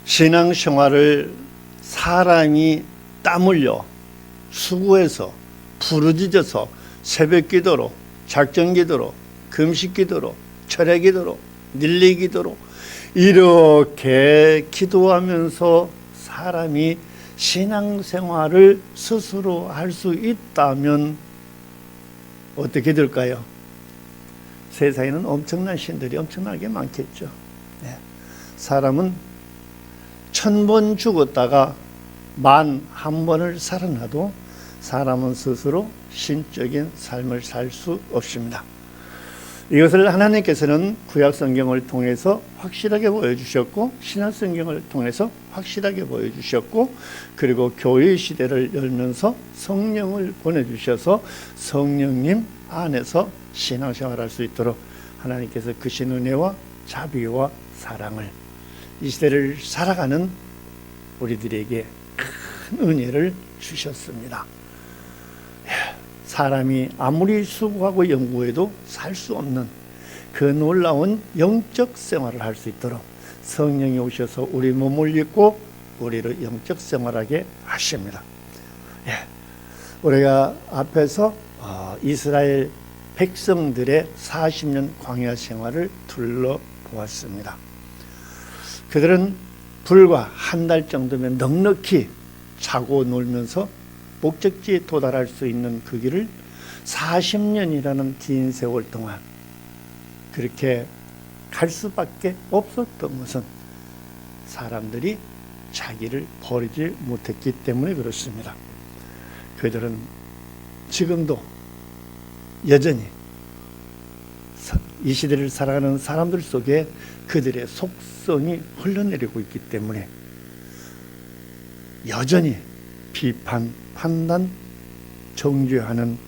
신앙생활을 사람이 땀 흘려 수고해서 부르짖어서 새벽기도로, 작정기도로, 금식기도로, 철야기도로, 닐리기도로 이렇게 기도하면서 사람이 신앙생활을 스스로 할 수 있다면 어떻게 될까요? 세상에는 엄청난 신들이 엄청나게 많겠죠. 사람은 1000번 죽었다가 1001번을 살아나도 사람은 스스로 신적인 삶을 살 수 없습니다. 이것을 하나님께서는 구약성경을 통해서 확실하게 보여주셨고 신약성경을 통해서 확실하게 보여주셨고, 그리고 교회 시대를 열면서 성령을 보내주셔서 성령님 안에서 신앙생활할 수 있도록 하나님께서 크신 은혜와 자비와 사랑을 이 시대를 살아가는 우리들에게 큰 은혜를 주셨습니다. 사람이 아무리 수고하고 연구해도 살 수 없는 그 놀라운 영적 생활을 할 수 있도록 성령이 오셔서 우리 몸을 입고 우리를 영적 생활하게 하십니다. 우리가 앞에서 이스라엘 백성들의 40년 광야 생활을 둘러보았습니다. 그들은 불과 한 달 정도면 넉넉히 자고 놀면서 목적지에 도달할 수 있는 그 길을 40년이라는 긴 세월 동안 그렇게 갈 수밖에 없었던 것은 사람들이 자기를 버리지 못했기 때문에 그렇습니다. 그들은 지금도 여전히 이 시대를 살아가는 사람들 속에 그들의 속성이 흘러내리고 있기 때문에 여전히 비판, 판단, 정죄하는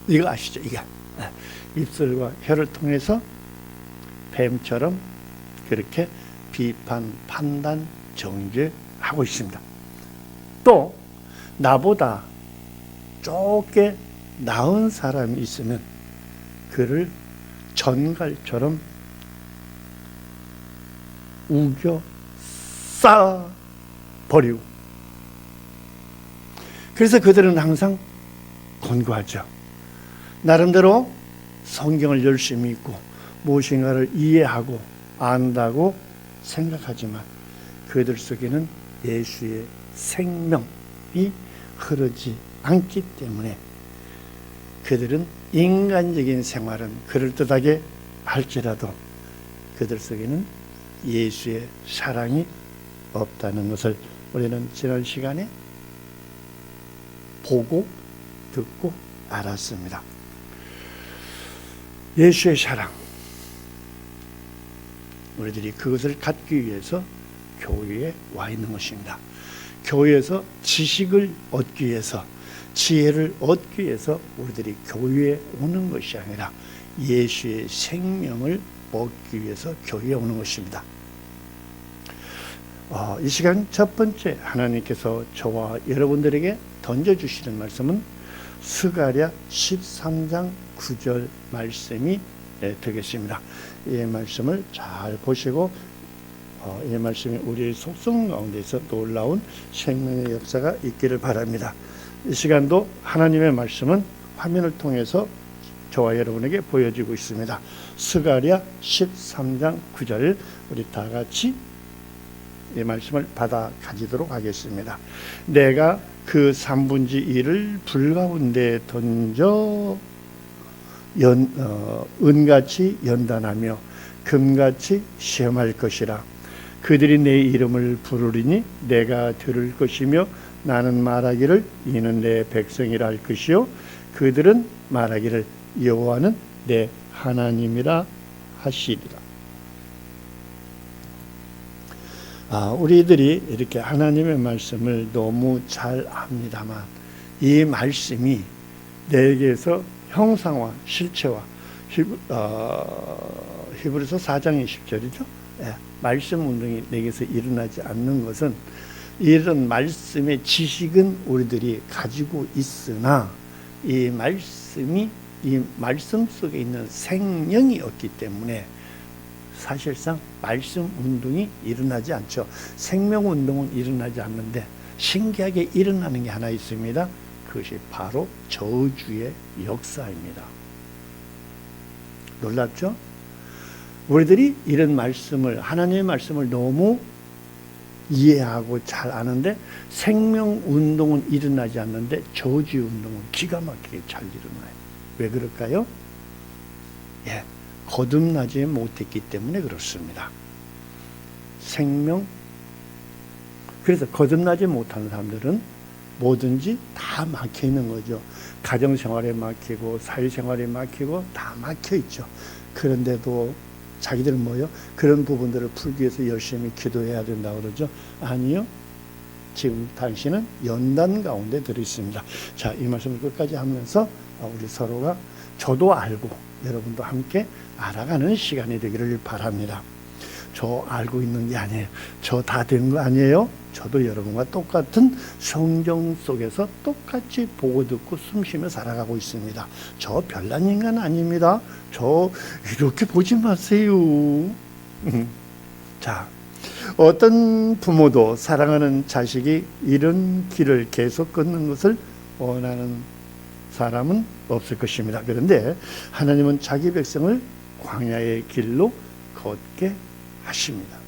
이거 아시죠? 이게 입술과 혀를 통해서 뱀처럼 그렇게 비판, 판단, 정죄하고 있습니다. 또 나보다 좁게 나은 사람이 있으면 그를 전갈처럼 우겨 쌓아 버리고, 그래서 그들은 항상 권고하죠. 나름대로 성경을 열심히 읽고 무엇인가를 이해하고 안다고 생각하지만 그들 속에는 예수의 생명이 흐르지 않기 때문에 그들은 인간적인 생활은 그럴듯하게 할지라도 그들 속에는 예수의 사랑이 없다는 것을 우리는 지난 시간에 보고 듣고 알았습니다. 예수의 사랑, 우리들이 그것을 갖기 위해서 교회에 와 있는 것입니다. 교회에서 지식을 얻기 위해서, 지혜를 얻기 위해서 우리들이 교회에 오는 것이 아니라 예수의 생명을 얻기 위해서 교회에 오는 것입니다. 이 시간 첫 번째 하나님께서 저와 여러분들에게 던져주시는 말씀은 스가랴 13장 9절 말씀이 되겠습니다. 이 말씀을 잘 보시고 이 말씀이 우리의 속성 가운데서 놀라운 생명의 역사가 있기를 바랍니다. 이 시간도 하나님의 말씀은 화면을 통해서 저와 여러분에게 보여지고 있습니다. 스가랴 13장 9절 우리 다 같이 이 말씀을 받아 가지도록 하겠습니다. 내가 그 3분의 1을 불 가운데 던져 은같이 연단하며 금같이 시험할 것이라. 그들이 내 이름을 부르리니 내가 들을 것이며 나는 말하기를 이는 내 백성이라 할 것이요 그들은 말하기를 여호와는 내 하나님이라 하시리라. 우리들이 이렇게 하나님의 말씀을 너무 잘 압니다만 이 말씀이 내게서 형상화, 실체화, 히브리서 4장 20절이죠. 말씀 운동이 내게서 일어나지 않는 것은 이런 말씀의 지식은 우리들이 가지고 있으나 이 말씀이 이 말씀 속에 있는 생명이 없기 때문에 사실상 말씀 운동이 일어나지 않죠. 생명 운동은 일어나지 않는데 신기하게 일어나는 게 하나 있습니다. 그것이 바로 저주의 역사입니다. 놀랍죠? 우리들이 이런 말씀을, 하나님의 말씀을 너무 이해하고 잘 아는데 생명 운동은 일어나지 않는데 저주 운동은 기가 막히게 잘 일어나요. 왜 그럴까요? 예, 거듭나지 못했기 때문에 그렇습니다. 그래서 거듭나지 못하는 사람들은 뭐든지 다 막혀 있는 거죠. 가정생활에 막히고 사회생활에 막히고 다 막혀 있죠. 그런데도 자기들은 뭐요? 그런 부분들을 풀기 위해서 열심히 기도해야 된다고 그러죠. 아니요. 지금 당신은 연단 가운데 들어 있습니다. 자, 이 말씀을 끝까지 하면서 우리 서로가 저도 알고 여러분도 함께 알아가는 시간이 되기를 바랍니다. 저 알고 있는 게 아니에요. 저 다 된 거 아니에요. 저도 여러분과 똑같은 성경 속에서 똑같이 보고 듣고 숨쉬며 살아가고 있습니다. 저 별난 인간 아닙니다. 저 이렇게 보지 마세요. 자, 어떤 부모도 사랑하는 자식이 이런 길을 계속 걷는 것을 원하는 사람은 없을 것입니다. 그런데 하나님은 자기 백성을 광야의 길로 걷게 하십니다.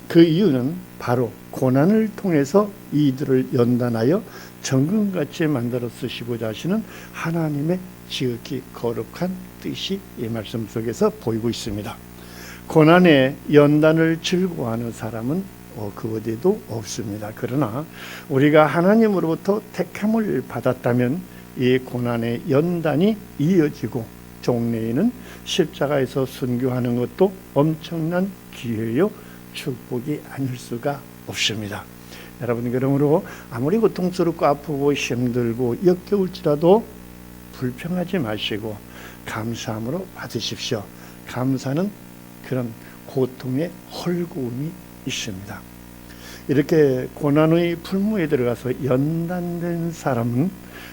그 이유는 바로 고난을 통해서 이들을 연단하여 정금같이 만들어 쓰시고자 하시는 하나님의 지극히 거룩한 뜻이 이 말씀 속에서 보이고 있습니다. 고난의 연단을 즐거워하는 사람은 그 어디에도 없습니다. 그러나 우리가 하나님으로부터 택함을 받았다면 이 고난의 연단이 이어지고 종래에는 십자가에서 순교하는 것도 엄청난 기회요 축복이 아닐 수가 없습니다. 여러분, 그러므로 아무리 고통스럽고 아프고 힘들고 역겨울지라도 불평하지 마시고 감사함으로 받으십시오. 감사는 그런 고통의 헐거움이 있습니다. 이렇게 고난의 풀무에 들어가서 연단된 사람은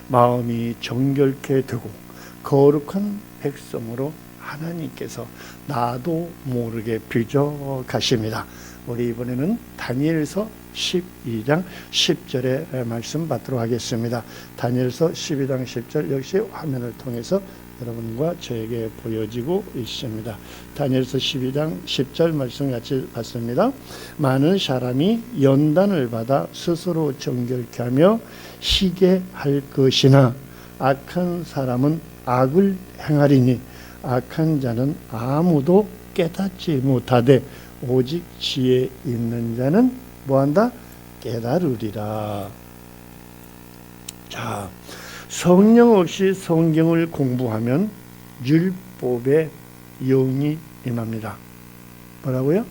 마음이 정결케 되고 거룩한 백성으로 하나님께서 나도 모르게 빚어 가십니다. 우리 이번에는 다니엘서 12장 10절의 말씀 받도록 하겠습니다. 다니엘서 12장 10절 역시 화면을 통해서 여러분과 저에게 보여지고 있습니다. 다니엘서 12장 10절 말씀 같이 봤습니다. 많은 사람이 연단을 받아 스스로 정결케 하며 희게 할 것이나 악한 사람은 악을 행하리니 악한 자는 아무도 깨닫지 못하되 오직 지혜 있는 자는 뭐한다? 깨달으리라. 자, 성령 없이 성경을 공부하면 율법의 영이 임합니다. 뭐라고요?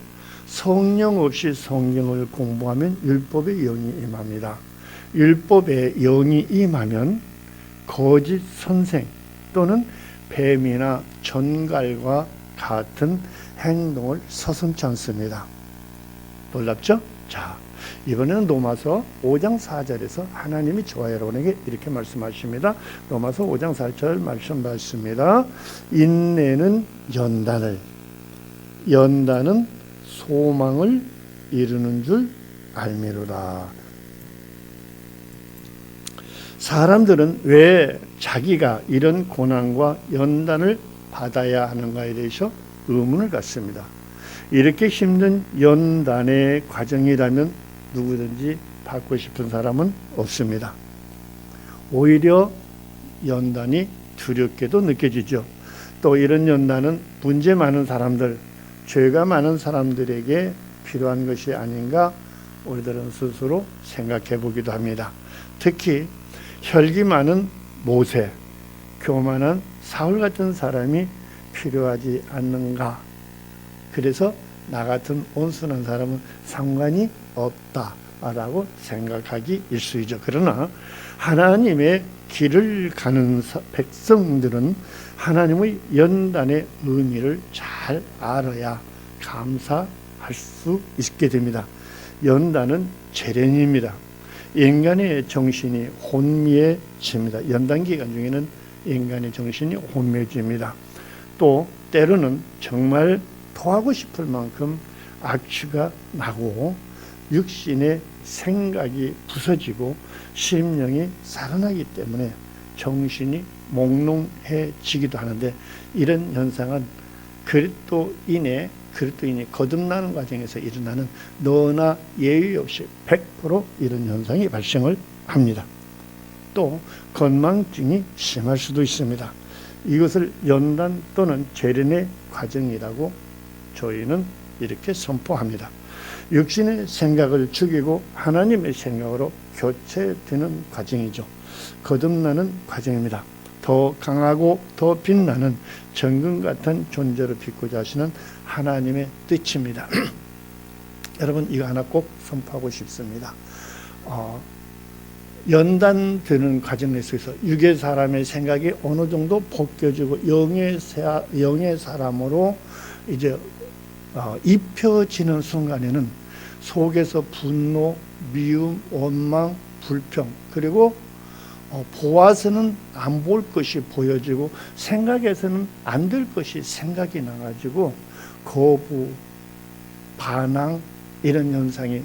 성령 없이 성경을 공부하면 율법의 영이 임합니다. 율법의 영이 임하면 거짓 선생 또는 뱀이나 전갈과 같은 행동을 서슴지 않습니다. 놀랍죠? 자, 이번에는 로마서 5장 4절에서 하나님이 저와 여러분에게 이렇게 말씀하십니다. 로마서 5장 4절 말씀 받습니다. 인내는 연단은 소망을 이루는 줄 알미로라. 사람들은 왜 자기가 이런 고난과 연단을 받아야 하는가에 대해서 의문을 갖습니다. 이렇게 힘든 연단의 과정이라면 누구든지 받고 싶은 사람은 없습니다. 오히려 연단이 두렵게도 느껴지죠. 또 이런 연단은 문제 많은 사람들, 죄가 많은 사람들에게 필요한 것이 아닌가 우리들은 스스로 생각해 보기도 합니다. 특히 혈기 많은 모세, 교만한 사울 같은 사람이 필요하지 않는가. 그래서 나 같은 온순한 사람은 상관이 없다라고 생각하기 일쑤이죠. 그러나 하나님의 길을 가는 백성들은 하나님의 연단의 의미를 잘 알아야 감사할 수 있게 됩니다. 연단은 재련입니다. 인간의 정신이 혼미해집니다. 연단 기간 중에는 인간의 정신이 혼미해집니다. 또 때로는 정말 토하고 싶을 만큼 악취가 나고 육신의 생각이 부서지고 심령이 살아나기 때문에 정신이 몽롱해지기도 하는데, 이런 현상은 그리스도인이 거듭나는 과정에서 일어나는 너나 예의 없이 100% 이런 현상이 발생을 합니다. 또 건망증이 심할 수도 있습니다. 이것을 연단 또는 재련의 과정이라고 저희는 이렇게 선포합니다. 육신의 생각을 죽이고 하나님의 생각으로 교체되는 과정이죠. 거듭나는 과정입니다. 더 강하고 더 빛나는 정금 같은 존재로 빚고자 하시는 하나님의 뜻입니다. 여러분, 이거 하나 꼭 선포하고 싶습니다. 연단되는 과정에 있어서 육의 사람의 생각이 어느 정도 벗겨지고 영의 사람으로 이제 입혀지는 순간에는 속에서 분노, 미움, 원망, 불평, 그리고 보아서는 안 볼 것이 보여지고 생각에서는 안 될 것이 생각이 나가지고 거부, 반항 이런 현상이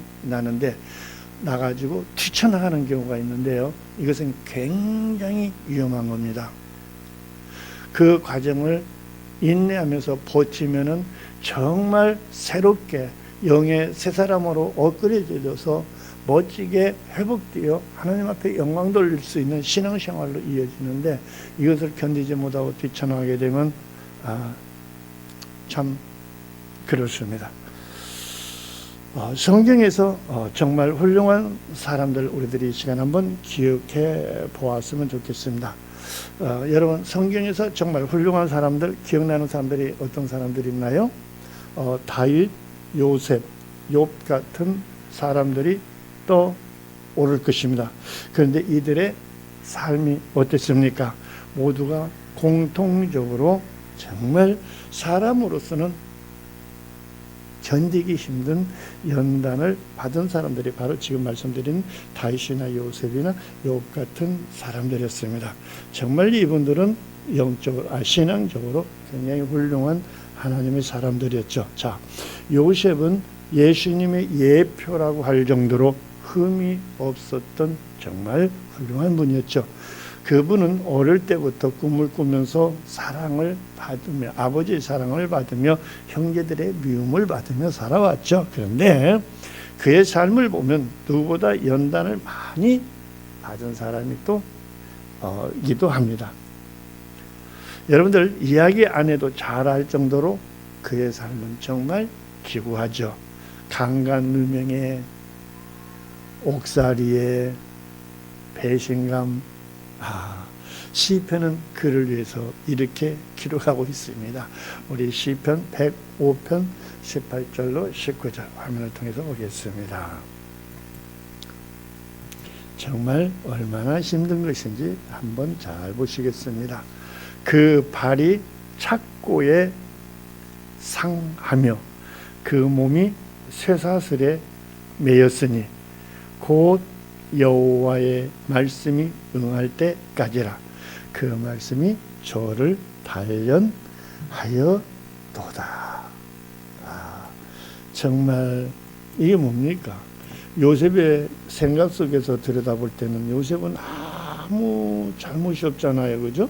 나가지고 뛰쳐나가는 경우가 있는데요. 이것은 굉장히 위험한 겁니다. 그 과정을 인내하면서 버티면은 정말 새롭게 영의 새 사람으로 업그레이드돼서 멋지게 회복되어 하나님 앞에 영광 돌릴 수 있는 신앙생활로 이어지는데, 이것을 견디지 못하고 뛰쳐나가게 되면 참 그렇습니다. 성경에서 정말 훌륭한 사람들 우리들이 이 시간 한번 기억해 보았으면 좋겠습니다. 여러분, 성경에서 정말 훌륭한 사람들, 기억나는 사람들이 어떤 사람들이 있나요? 다윗, 요셉, 욥 같은 사람들이 떠오를 것입니다. 그런데 이들의 삶이 어땠습니까? 모두가 공통적으로 정말 사람으로서는 견디기 힘든 연단을 받은 사람들이 바로 지금 말씀드린 다윗이나 요셉이나 욥 같은 사람들이었습니다. 정말 이분들은 신앙적으로 굉장히 훌륭한 하나님의 사람들이었죠. 자, 요셉은 예수님의 예표라고 할 정도로 흠이 없었던 정말 훌륭한 분이었죠. 그분은 어릴 때부터 꿈을 꾸면서 사랑을 받으며, 아버지의 사랑을 받으며 형제들의 미움을 받으며 살아왔죠. 그런데 그의 삶을 보면 누구보다 연단을 많이 받은 사람이 또 이기도 합니다. 여러분들 이야기 안 해도 잘 알 정도로 그의 삶은 정말 기구하죠. 강간누명에, 옥살이에, 배신감. 시편은 그를 위해서 이렇게 기록하고 있습니다. 우리 시편 105편 18절로 19절 화면을 통해서 보겠습니다. 정말 얼마나 힘든 것인지 한번 잘 보시겠습니다. 그 발이 착고에 상하며 그 몸이 쇠사슬에 매였으니 곧 여호와의 말씀이 응할 때까지라. 그 말씀이 저를 단련하여도다. 정말 이게 뭡니까? 요셉의 생각 속에서 들여다볼 때는 요셉은 아무 잘못이 없잖아요, 그죠?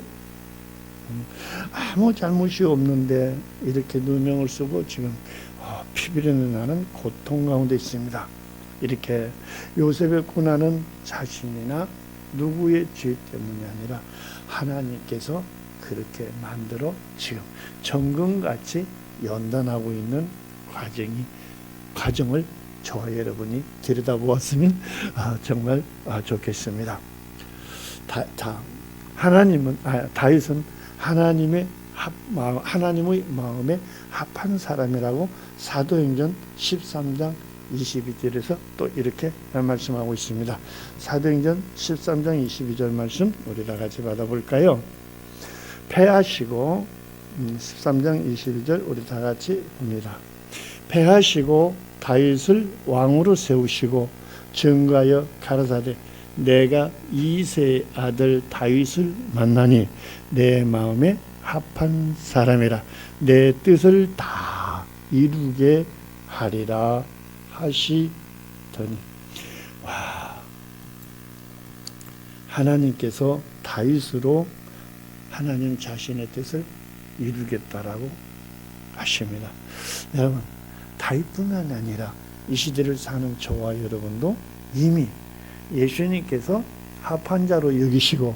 아무 잘못이 없는데 이렇게 누명을 쓰고 지금 피비린내 나는 고통 가운데 있습니다. 이렇게 요셉의 고난은 자신이나 누구의 죄 때문이 아니라 하나님께서 그렇게 만들어 지금 정금같이 연단하고 있는 과정을 저와 여러분이 들여다보았으면 정말 좋겠습니다. 다윗은 하나님의 마음에 합한 사람이라고 사도행전 13장 22절에서 또 이렇게 말씀하고 있습니다. 사도행전 13장 22절 말씀 우리 다 같이 받아볼까요? 패하시고 13장 22절 우리 다 같이 봅니다. 패하시고 다윗을 왕으로 세우시고 증거하여 가라사대 내가 이새의 아들 다윗을 만나니 내 마음에 합한 사람이라 내 뜻을 다 이루게 하리라 하시더니. 와, 하나님께서 다윗으로 하나님 자신의 뜻을 이루겠다라고 하십니다. 여러분, 다윗뿐만 아니라 이 시대를 사는 저와 여러분도 이미 예수님께서 합한 자로 여기시고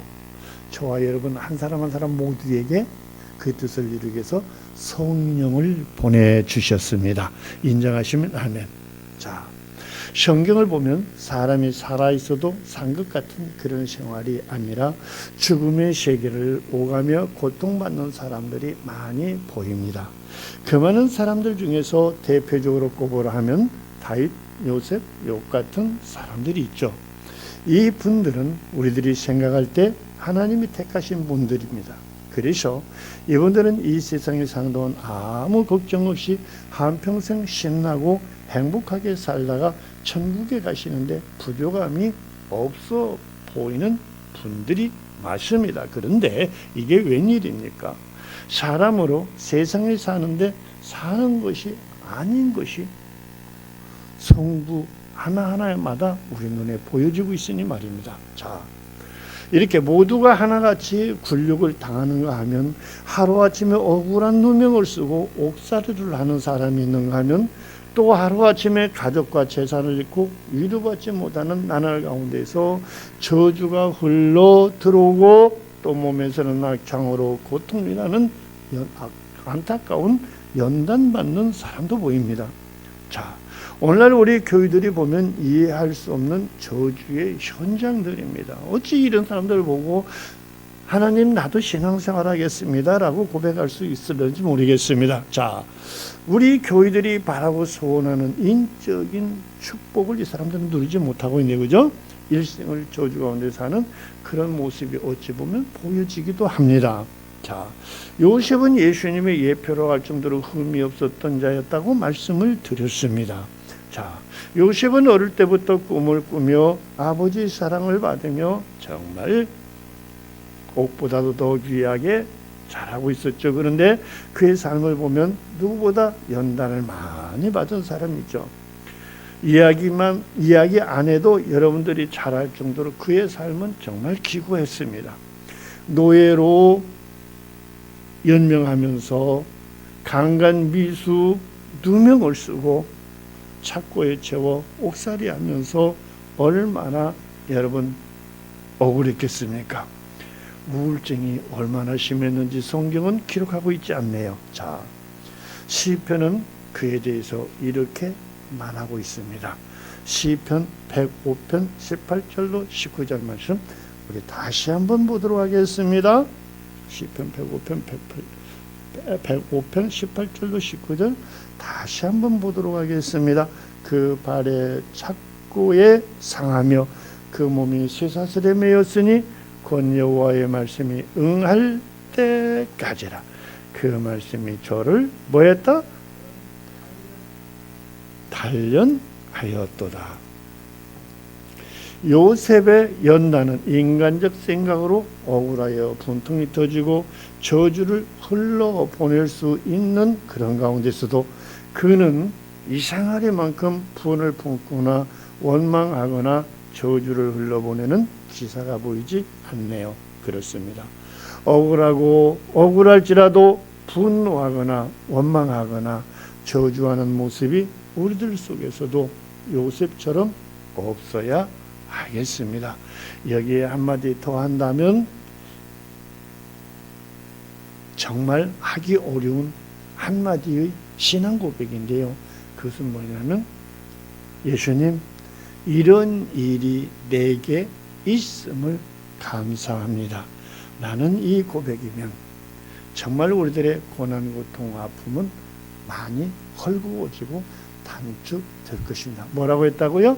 저와 여러분 한 사람 한 사람 모두에게 그 뜻을 이루기 위해서 성령을 보내주셨습니다. 인정하시면 아멘. 자, 성경을 보면 사람이 살아있어도 산 것 같은 그런 생활이 아니라 죽음의 세계를 오가며 고통받는 사람들이 많이 보입니다. 그 많은 사람들 중에서 대표적으로 꼽으라 하면 다윗, 요셉, 욥 같은 사람들이 있죠. 이 분들은 우리들이 생각할 때 하나님이 택하신 분들입니다. 그래서 이분들은 이 세상에 사는 동안 아무 걱정 없이 한평생 신나고 행복하게 살다가 천국에 가시는데 부족함이 없어 보이는 분들이 많습니다. 그런데 이게 웬일입니까? 사람으로 세상에 사는데 사는 것이 아닌 것이 성부 하나하나마다 우리 눈에 보여지고 있으니 말입니다. 자, 이렇게 모두가 하나같이 굴욕을 당하는가 하면 하루아침에 억울한 누명을 쓰고 옥살이를 하는 사람이 있는가 하면 또 하루아침에 가족과 재산을 잃고 위로받지 못하는 나날 가운데서 저주가 흘러 들어오고 또 몸에서는 악창으로 고통이 나는 안타까운 연단받는 사람도 보입니다. 자, 오늘날 우리 교회들이 보면 이해할 수 없는 저주의 현장들입니다. 어찌 이런 사람들을 보고 하나님 나도 신앙생활 하겠습니다 라고 고백할 수 있을지 모르겠습니다. 자, 우리 교회들이 바라고 소원하는 인적인 축복을 이 사람들은 누리지 못하고 있네, 그죠? 일생을 저주 가운데 사는 그런 모습이 어찌 보면 보여지기도 합니다. 자, 요셉은 예수님의 예표로 할 정도로 흠이 없었던 자였다고 말씀을 드렸습니다. 자, 요셉은 어릴 때부터 꿈을 꾸며 아버지의 사랑을 받으며 정말 옥보다도 더 귀하게 잘하고 있었죠. 그런데 그의 삶을 보면 누구보다 연단을 많이 받은 사람이죠. 이야기 안 해도 여러분들이 잘 알 정도로 그의 삶은 정말 기구했습니다. 노예로 연명하면서 강간 미수 누명을 쓰고 착고에 채워 옥살이하면서 얼마나 여러분 억울했겠습니까? 우울증이 얼마나 심했는지 성경은 기록하고 있지 않네요. 자, 시편은 그에 대해서 이렇게 말하고 있습니다. 시편 105편 18절로 19절 말씀 우리 다시 한번 보도록 하겠습니다. 시편 105편 18절로 19절 다시 한번 보도록 하겠습니다. 그 발에 착고에 상하며 그 몸이 쇠사슬에 매였으니 곧 여호와의 말씀이 응할 때까지라. 그 말씀이 저를 뭐했다? 단련하였도다. 요셉의 연단은 인간적 생각으로 억울하여 분통이 터지고 저주를 흘러보낼 수 있는 그런 가운데서도 그는 이 생활에만큼 분을 품거나 원망하거나 저주를 흘러보내는 기사가 보이지 않네요. 그렇습니다. 억울할지라도 분노하거나 원망하거나 저주하는 모습이 우리들 속에서도 요셉처럼 없어야 하겠습니다. 여기에 한마디 더 한다면 정말 하기 어려운 한마디의 신앙 고백인데요. 그것은 뭐냐면 예수님, 이런 일이 내게 있음을 감사합니다. 나는 이 고백이면 정말 우리들의 고난, 고통, 아픔은 많이 헐거워지고 단축될 것입니다. 뭐라고 했다고요?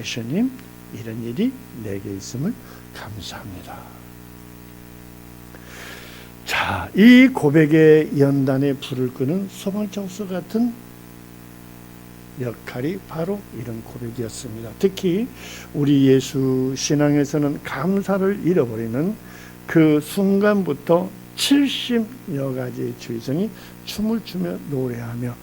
예수님, 이런 일이 내게 있음을 감사합니다. 자, 이 고백의 연단에 불을 끄는 소방청소 같은 역할이 바로 이런 고백이었습니다. 특히 우리 예수 신앙에서는 감사를 잃어버리는 그 순간부터 70여 가지의 주의성이 춤을 추며 노래하며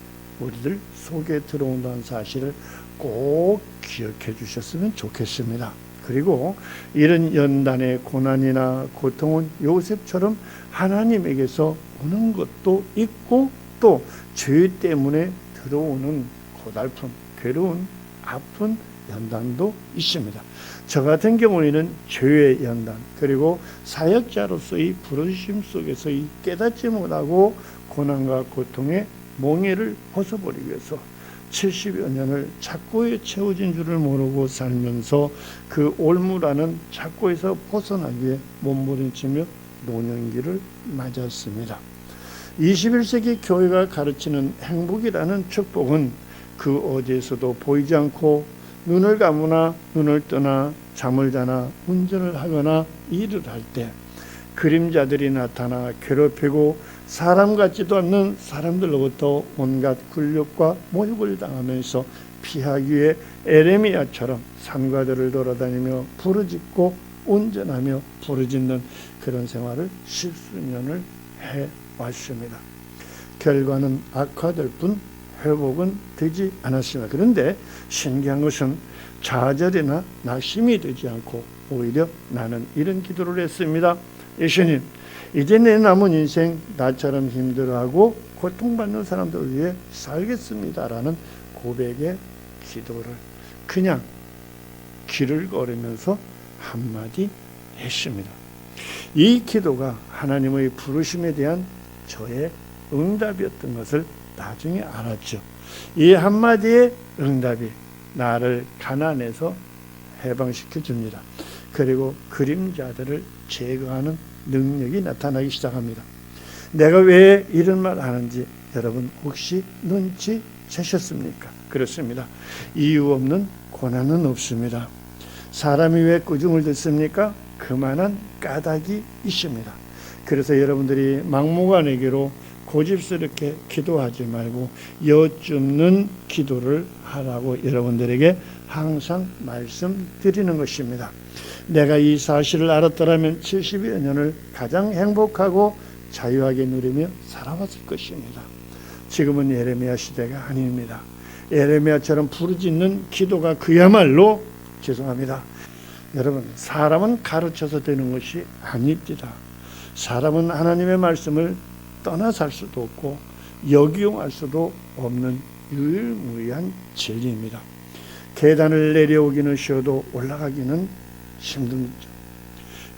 우리들 속에 들어온다는 사실을 꼭 기억해 주셨으면 좋겠습니다. 그리고 이런 연단의 고난이나 고통은 요셉처럼 하나님에게서 오는 것도 있고 또 죄 때문에 들어오는 고달픔, 괴로운, 아픈 연단도 있습니다. 저 같은 경우에는 죄의 연단 그리고 사역자로서의 부르심 속에서 이 깨닫지 못하고 고난과 고통의 몽해를 벗어버리기 위해서 70여 년을 착고에 채워진 줄을 모르고 살면서 그 올무라는 착고에서 벗어나기 위해 몸부림치며 노년기를 맞았습니다. 21세기 교회가 가르치는 행복이라는 축복은 그 어디에서도 보이지 않고 눈을 감으나 눈을 뜨나 잠을 자나 운전을 하거나 일을 할 때 그림자들이 나타나 괴롭히고 사람 같지도 않는 사람들로부터 온갖 굴욕과 모욕을 당하면서 피하기 위해 에레미야처럼 산과들을 돌아다니며 부르짖고 운전하며 부르짖는 그런 생활을 십수년을 해왔습니다. 결과는 악화될 뿐 회복은 되지 않았습니다. 그런데 신기한 것은 좌절이나 낙심이 되지 않고 오히려 나는 이런 기도를 했습니다. 예수님, 이제 내 남은 인생 나처럼 힘들어하고 고통받는 사람들을 위해 살겠습니다라는 고백의 기도를 그냥 길을 걸으면서 한마디 했습니다. 이 기도가 하나님의 부르심에 대한 저의 응답이었던 것을 나중에 알았죠. 이 한마디의 응답이 나를 가난에서 해방시켜 줍니다. 그리고 그림자들을 제거하는 능력이 나타나기 시작합니다. 내가 왜 이런 말 하는지 여러분 혹시 눈치채셨습니까? 그렇습니다. 이유 없는 고난은 없습니다. 사람이 왜 꾸중을 듣습니까? 그만한 까닭이 있습니다. 그래서 여러분들이 막무가내로 고집스럽게 기도하지 말고 여쭙는 기도를 하라고 여러분들에게 항상 말씀드리는 것입니다. 내가 이 사실을 알았더라면 70여 년을 가장 행복하고 자유하게 누리며 살아왔을 것입니다. 지금은 예레미야 시대가 아닙니다. 예레미야처럼 부르짖는 기도가 그야말로 죄송합니다. 여러분, 사람은 가르쳐서 되는 것이 아닙니다. 사람은 하나님의 말씀을 떠나 살 수도 없고 역이용할 수도 없는 유일무이한 진리입니다. 계단을 내려오기는 쉬워도 올라가기는 힘듭니다.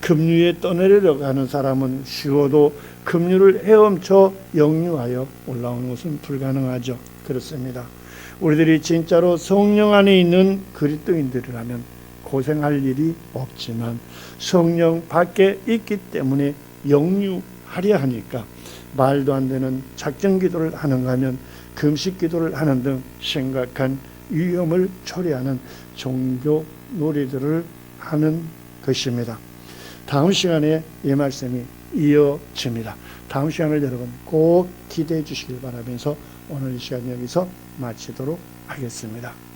급류에 떠내려고 하는 사람은 쉬워도 급류를 헤엄쳐 역류하여 올라오는 것은 불가능하죠. 그렇습니다. 우리들이 진짜로 성령 안에 있는 그리스도인들이라면 고생할 일이 없지만 성령 밖에 있기 때문에 역류하려 하니까 말도 안 되는 작정 기도를 하는가 하면 금식 기도를 하는 등 심각한 위험을 초래하는 종교 놀이들을 하는 것입니다. 다음 시간에 이 말씀이 이어집니다. 다음 시간을 여러분 꼭 기대해 주시길 바라면서 오늘 이 시간 여기서 마치도록 하겠습니다.